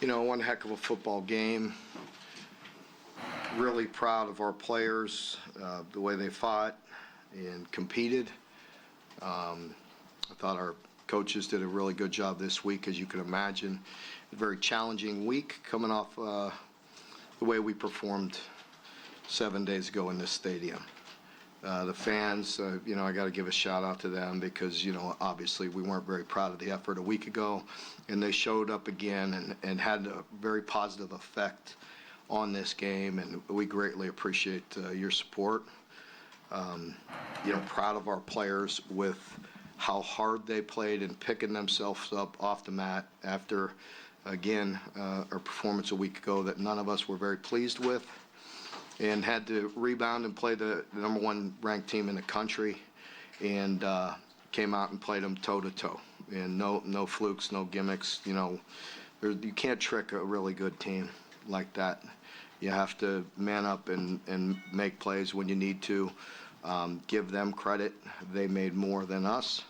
One heck of a football game. Really proud of our players, the way they fought and competed. I thought our coaches did a really good job this week, as you can imagine. A very challenging week coming off the way we performed 7 days ago in this stadium. The fans, I got to give a shout out to them because, obviously we weren't very proud of the effort a week ago, and they showed up again and had a very positive effect on this game, and we greatly appreciate your support. Proud of our players with how hard they played and picking themselves up off the mat after, again, our performance a week ago that none of us were very pleased with, and had to rebound and play the number one ranked team in the country, and came out and played them toe-to-toe. And no flukes, no gimmicks. You can't trick a really good team like that. You have to man up and make plays when you need to. Give them credit. They made more than us.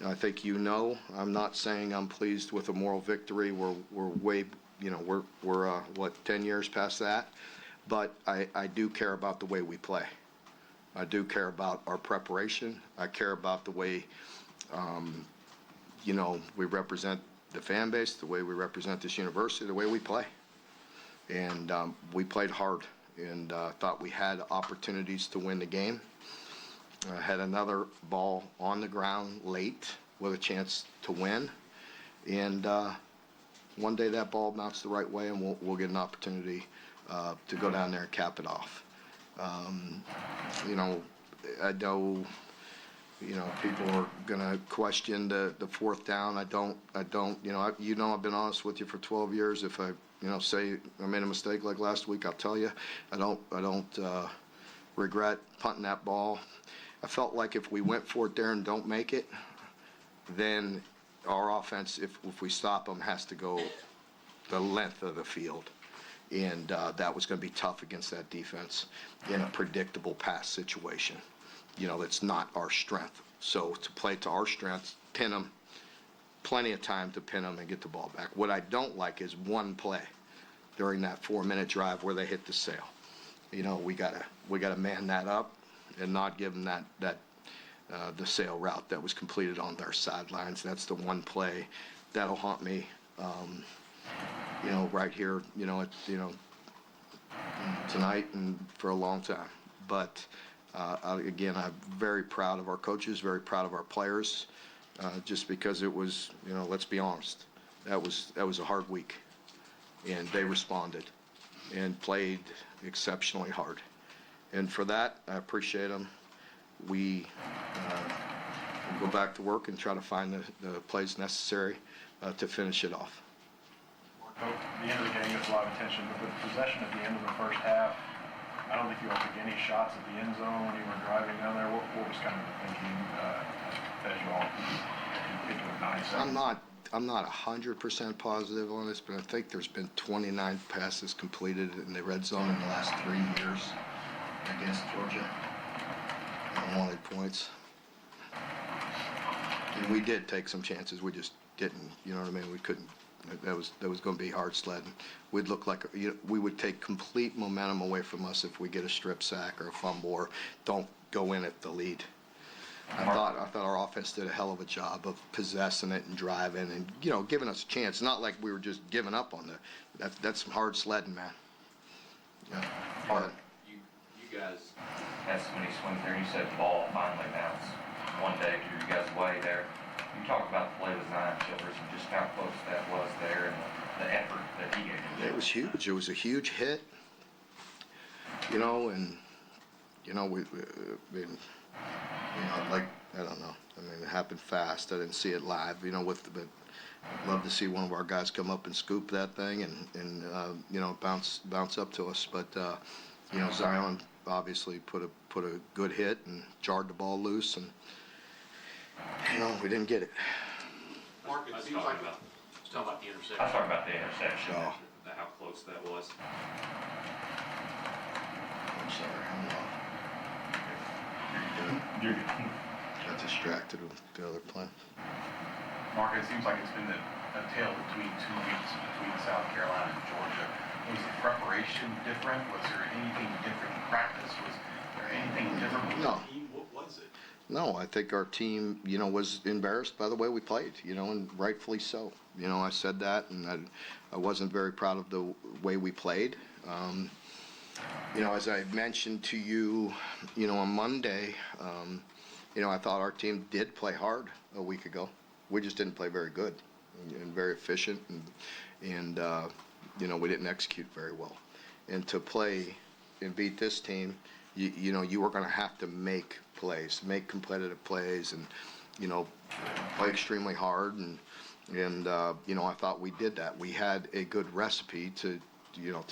I think I'm not saying I'm pleased with a moral victory. We're way, we're 10 years past that. But I do care about the way we play. I do care about our preparation. I care about the way, we represent the fan base, the way we represent this university, the way we play. And we played hard and thought we had opportunities to win the game. Had another ball on the ground late with a chance to win. And one day that ball bounced the right way, and we'll get an opportunity to go down there and cap it off. I know, people are going to question the fourth down. I don't. I've been honest with you for 12 years. If I, say I made a mistake like last week, I'll tell you. I don't regret punting that ball. I felt like if we went for it there and don't make it, then our offense, if we stop them, has to go the length of the field. And that was going to be tough against that defense in a predictable pass situation. That's not our strength. So to play to our strengths, pin them, plenty of time to pin them and get the ball back. What I don't like is one play during that 4-minute drive where they hit the sail. We gotta man that up and not give them that the sail route that was completed on their sidelines. That's the one play that'll haunt me. Right here, tonight and for a long time. But again, I'm very proud of our coaches, very proud of our players, just because it was, let's be honest, that was a hard week, and they responded and played exceptionally hard. And for that, I appreciate them. We go back to work and try to find the plays necessary to finish it off. The end of the game gets a lot of attention, but the possession at the end of the first half, I don't think you all took any shots at the end zone when you were driving down there. What was kind of the thinking as you all get to 9 seconds? I'm not 100% positive on this, but I think there's been 29 passes completed in the red zone in the last 3 years against Georgia. Unwanted points. And we did take some chances. We just didn't. You know what I mean? We couldn't. That was going to be hard sledding. We'd look like we would take complete momentum away from us if we get a strip sack or a fumble or don't go in at the lead. I thought our offense did a hell of a job of possessing it and driving and giving us a chance. Not like we were just giving up on that's some hard sledding, man. Yeah. Mark, you guys had so many swings there. You said the ball finally bounced one day. You guys way there. You talked about the play design, Childress, and just how close that was there and the effort that he gave. It was huge. It was a huge hit. I don't know. I mean, it happened fast. I didn't see it live. But I'd love to see one of our guys come up and scoop that thing and bounce up to us. But Zion obviously put a good hit and jarred the ball loose, and we didn't get it. Mark, it seems like it's talking about the intersection. I was talking about the intersection. Oh. How close that was. I'm sorry. I'm off. You're good. Got distracted with the other play. Mark, it seems like it's been a tale between 2 weeks between South Carolina preparation different? Was there anything different in practice? Was there anything different with No. the team? What was it? No, I think our team, was embarrassed by the way we played, and rightfully so. I said that, and I wasn't very proud of the way we played. As I mentioned to you, on Monday, I thought our team did play hard a week ago. We just didn't play very good and very efficient, and we didn't execute very well. And to play and beat this team, you were going to have to make plays, make competitive plays, and play extremely hard. And I thought we did that. We had a good recipe to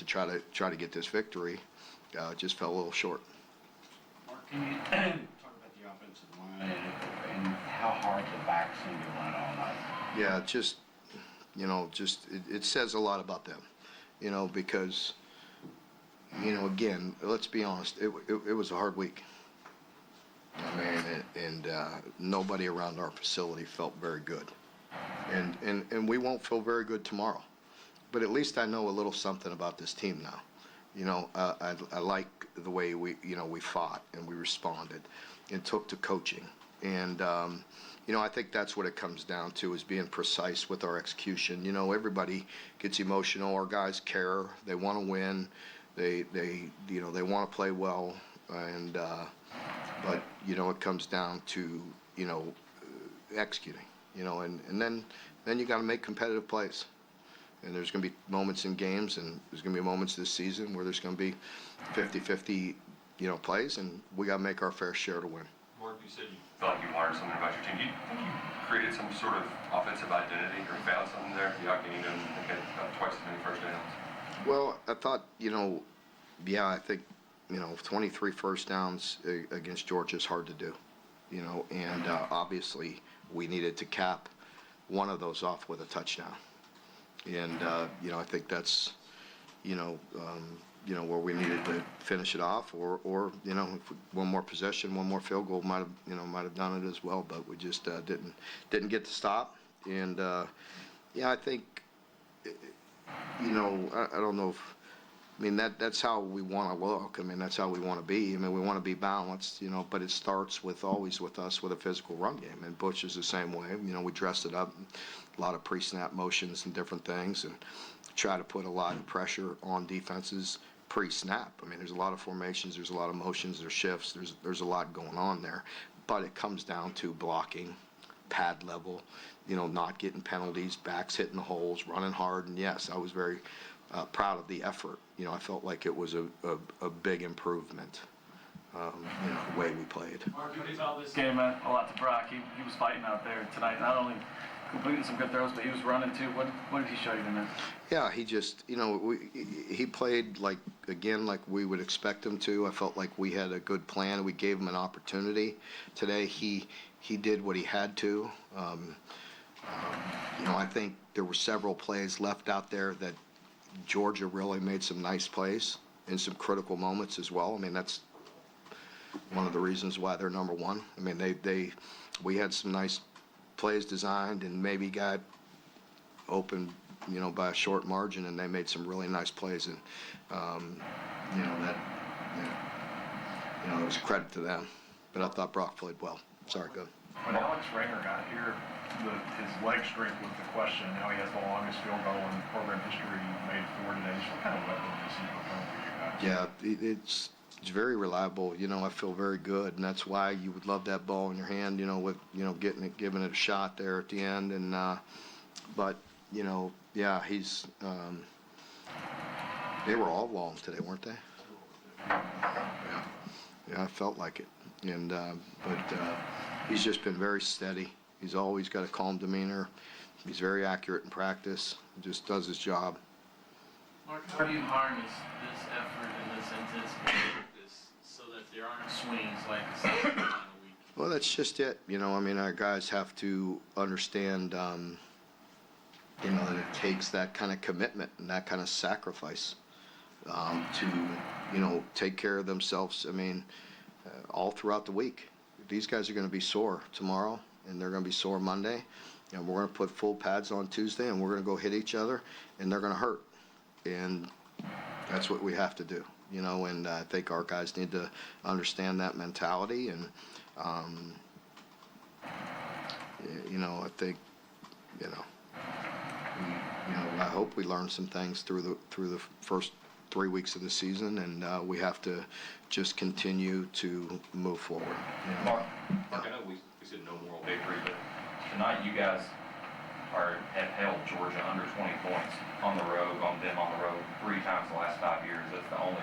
try to get this victory. Just fell a little short. Mark, can you talk about the offensive line and how hard the backs seem to run all night? Yeah, it says a lot about them, because, again, let's be honest, it was a hard week. I mean, and nobody around our facility felt very good. And we won't feel very good tomorrow. But at least I know a little something about this team now. I like the way we fought and we responded and took to coaching. And, I think that's what it comes down to, is being precise with our execution. Everybody gets emotional. Our guys care. They want to win. They want to play well. And, but, it comes down to, executing, and then you got to make competitive plays. And there's going to be moments in games, and there's going to be moments this season where there's going to be 50-50, plays, and we got to make our fair share to win. Mark, you said you felt like you learned something about your team. Do you think you created some sort of offensive identity or found something there? You had twice as many first downs. Well, I thought, I think, 23 first downs against Georgia is hard to do, and obviously we needed to cap one of those off with a touchdown. And, I think that's, where we needed to finish it off, or if one more possession, one more field goal might have done it as well, but we just didn't get to stop. And, I think, I don't know if, that's how we want to look. That's how we want to be. We want to be balanced, but it starts always with us with a physical run game. And Butch is the same way. We dressed it up, a lot of pre-snap motions and different things, and try to put a lot of pressure on defenses pre-snap. There's a lot of formations, there's a lot of motions, there's shifts, there's a lot going on there. But it comes down to blocking, pad level, not getting penalties, backs hitting the holes, running hard. And yes, I was very proud of the effort. I felt like it was a big improvement, the way we played. Mark, you tell this game meant a lot to Brock. He was fighting out there tonight. Not only completing some good throws, but he was running too. What did he show you tonight? Yeah, he just, he played like we would expect him to. I felt like we had a good plan. We gave him an opportunity. Today, he did what he had to. I think there were several plays left out there that Georgia really made some nice plays in some critical moments as well. That's one of the reasons why they're number one. We had some nice plays designed and maybe got open, by a short margin, and they made some really nice plays. And, it was a credit to them. But I thought Brock played well. Sorry, go. When Alex Ranger got here, his leg strength was the question. Now he has the longest field goal in program history. He made 4 today. So what kind of weapon does he become for you guys? Yeah, it's very reliable. I feel very good, and that's why you would love that ball in your hand. With giving it a shot there at the end. And but he's. They were all long today, weren't they? Yeah, I felt like it. And but he's just been very steady. He's always got a calm demeanor. He's very accurate in practice. He just does his job. Mark, how do you harness this effort and this intensity so that there aren't swings like the second round a week? Well, that's just it. Our guys have to understand, that it takes that kind of commitment and that kind of sacrifice to, take care of themselves. All throughout the week. These guys are going to be sore tomorrow, and they're going to be sore Monday, and we're going to put full pads on Tuesday, and we're going to go hit each other, and they're going to hurt. And That's what we have to do, and I think our guys need to understand that mentality. And, I think, I hope we learn some things through the first 3 weeks of the season, and we have to just continue to move forward. Mark, I know we said no moral victory, but tonight you guys have held Georgia under 20 points on the road 3 times in the last 5 years. That's the only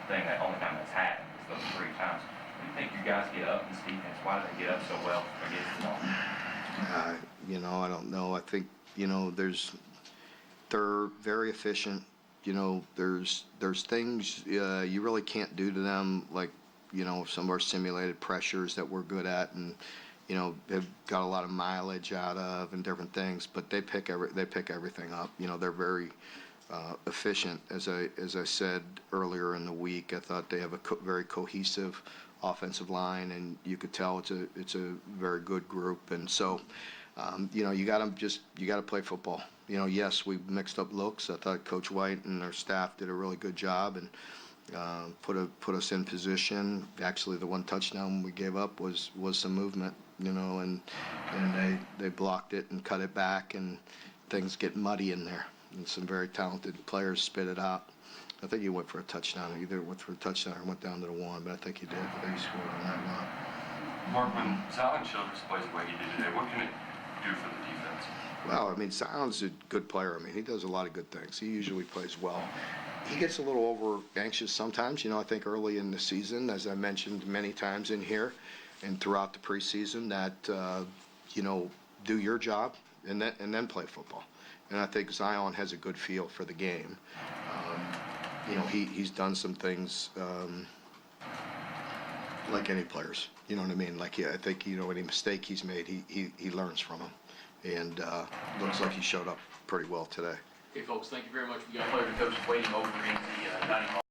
time that's happened is those 3 times. What do you think you guys get up in this defense? Why do they get up so well against them? I don't know. I think, they're very efficient. There's things you really can't do to them, like, some of our simulated pressures that we're good at, and they've got a lot of mileage out of and different things, but they pick everything up. They're very efficient. As I said earlier in the week, I thought they have a very cohesive offensive line, and you could tell it's a very good group. And so, you got to play football. Yes, we mixed up looks. I thought Coach White and our staff did a really good job and put us in position. Actually, the one touchdown we gave up was some movement, and they blocked it and cut it back, and things get muddy in there. And some very talented players spit it out. I think he went for a touchdown. Either went for a touchdown or went down to the one, but I think he did. I think he scored on that one. Mark, when Zion Childress plays the way he did today, what can it do for the defense? Well, Zion's a good player. He does a lot of good things. He usually plays well. He gets a little over anxious sometimes. I think early in the season, as I mentioned many times in here and throughout the preseason, that do your job and then play football. And I think Zion has a good feel for the game. He's done some things like any players. You know what I mean? Like, I think any mistake he's made, he learns from them. And looks like he showed up pretty well today. Okay, folks, thank you very much. We got player and coaches waiting over in the dining hall.